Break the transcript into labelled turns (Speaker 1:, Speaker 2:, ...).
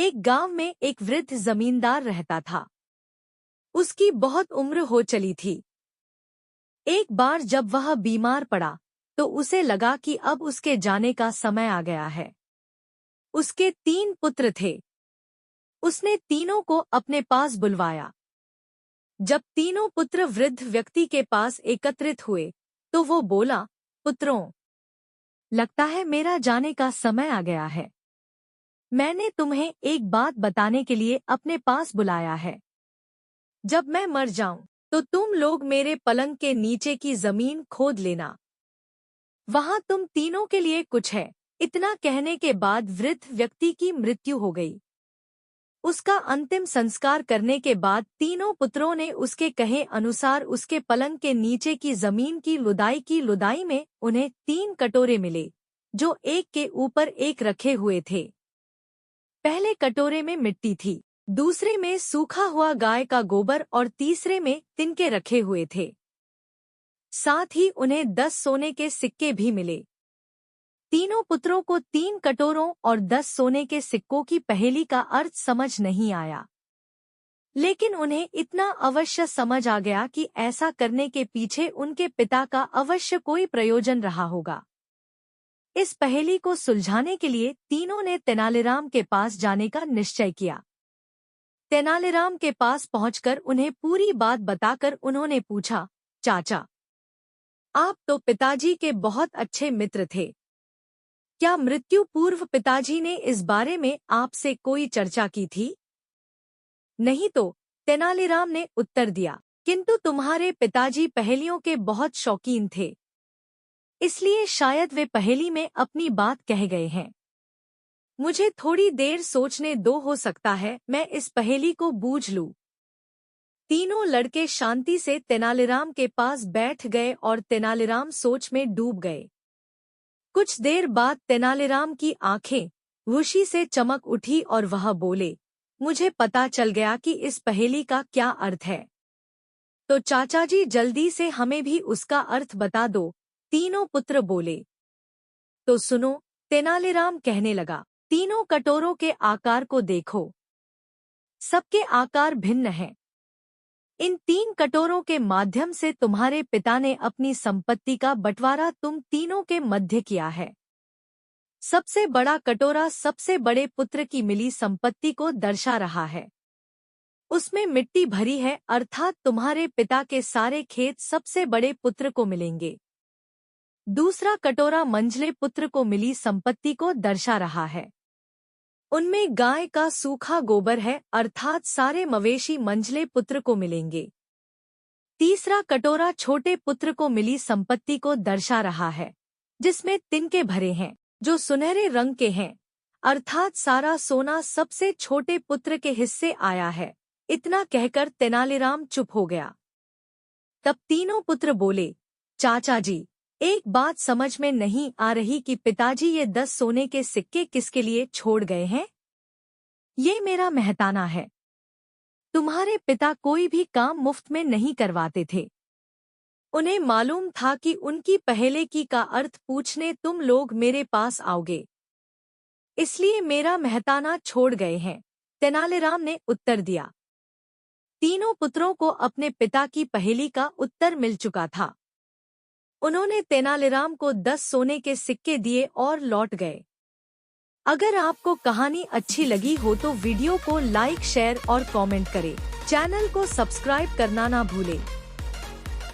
Speaker 1: एक गांव में एक वृद्ध जमींदार रहता था। उसकी बहुत उम्र हो चली थी। एक बार जब वह बीमार पड़ा तो उसे लगा कि अब उसके जाने का समय आ गया है। उसके 3 पुत्र थे। उसने तीनों को अपने पास बुलवाया। जब तीनों पुत्र वृद्ध व्यक्ति के पास एकत्रित हुए तो वो बोला, पुत्रों, लगता है मेरा जाने का समय आ गया है। मैंने तुम्हें एक बात बताने के लिए अपने पास बुलाया है। जब मैं मर जाऊं तो तुम लोग मेरे पलंग के नीचे की जमीन खोद लेना। वहां तुम तीनों के लिए कुछ है। इतना कहने के बाद वृद्ध व्यक्ति की मृत्यु हो गई। उसका अंतिम संस्कार करने के बाद तीनों पुत्रों ने उसके कहे अनुसार उसके पलंग के नीचे की जमीन की लुदाई में उन्हें 3 कटोरे मिले, जो एक के ऊपर एक रखे हुए थे। पहले कटोरे में मिट्टी थी, दूसरे में सूखा हुआ गाय का गोबर और तीसरे में तिनके रखे हुए थे। साथ ही उन्हें 10 सोने के सिक्के भी मिले। तीनों पुत्रों को 3 कटोरों और 10 सोने के सिक्कों की पहेली का अर्थ समझ नहीं आया, लेकिन उन्हें इतना अवश्य समझ आ गया कि ऐसा करने के पीछे उनके पिता का अवश्य कोई प्रयोजन रहा होगा। इस पहेली को सुलझाने के लिए तीनों ने तेनालीराम के पास जाने का निश्चय किया। तेनालीराम के पास पहुंचकर उन्हें पूरी बात बताकर उन्होंने पूछा, चाचा, आप तो पिताजी के बहुत अच्छे मित्र थे। क्या मृत्यु पूर्व पिताजी ने इस बारे में आपसे कोई चर्चा की थी? नहीं तो, तेनालीराम ने उत्तर दिया, किंतु तुम्हारे पिताजी पहेलियों के बहुत शौकीन थे, इसलिए शायद वे पहेली में अपनी बात कह गए हैं। मुझे थोड़ी देर सोचने दो, हो सकता है मैं इस पहेली को बूझ लूं। तीनों लड़के शांति से तेनालीराम के पास बैठ गए और तेनालीराम सोच में डूब गए। कुछ देर बाद तेनालीराम की आंखें खुशी से चमक उठी और वह बोले, मुझे पता चल गया कि इस पहेली का क्या अर्थ है। तो चाचा जी जल्दी से हमें भी उसका अर्थ बता दो, तीनों पुत्र बोले। तो सुनो, तेनालीराम कहने लगा, तीनों कटोरों के आकार को देखो, सबके आकार भिन्न हैं। इन 3 कटोरों के माध्यम से तुम्हारे पिता ने अपनी संपत्ति का बंटवारा तुम तीनों के मध्य किया है। सबसे बड़ा कटोरा सबसे बड़े पुत्र की मिली संपत्ति को दर्शा रहा है। उसमें मिट्टी भरी है, अर्थात तुम्हारे पिता के सारे खेत सबसे बड़े पुत्र को मिलेंगे। दूसरा कटोरा मंझले पुत्र को मिली संपत्ति को दर्शा रहा है। उनमें गाय का सूखा गोबर है, अर्थात सारे मवेशी मंझले पुत्र को मिलेंगे। तीसरा कटोरा छोटे पुत्र को मिली संपत्ति को दर्शा रहा है, जिसमें तिनके भरे हैं, जो सुनहरे रंग के हैं, अर्थात सारा सोना सबसे छोटे पुत्र के हिस्से आया है। इतना कहकर तेनालीराम चुप हो गया। तब तीनों पुत्र बोले, चाचा जी, एक बात समझ में नहीं आ रही कि पिताजी ये 10 सोने के सिक्के किसके लिए छोड़ गए हैं? ये मेरा मेहताना है। तुम्हारे पिता कोई भी काम मुफ्त में नहीं करवाते थे। उन्हें मालूम था कि उनकी पहेली की का अर्थ पूछने तुम लोग मेरे पास आओगे, इसलिए मेरा मेहताना छोड़ गए हैं, तेनालीराम ने उत्तर दिया। तीनों पुत्रों को अपने पिता की पहेली का उत्तर मिल चुका था। उन्होंने तेनालीराम को 10 सोने के सिक्के दिए और लौट गए। अगर आपको कहानी अच्छी लगी हो तो वीडियो को लाइक, शेयर और कमेंट करें। चैनल को सब्सक्राइब करना ना भूलें।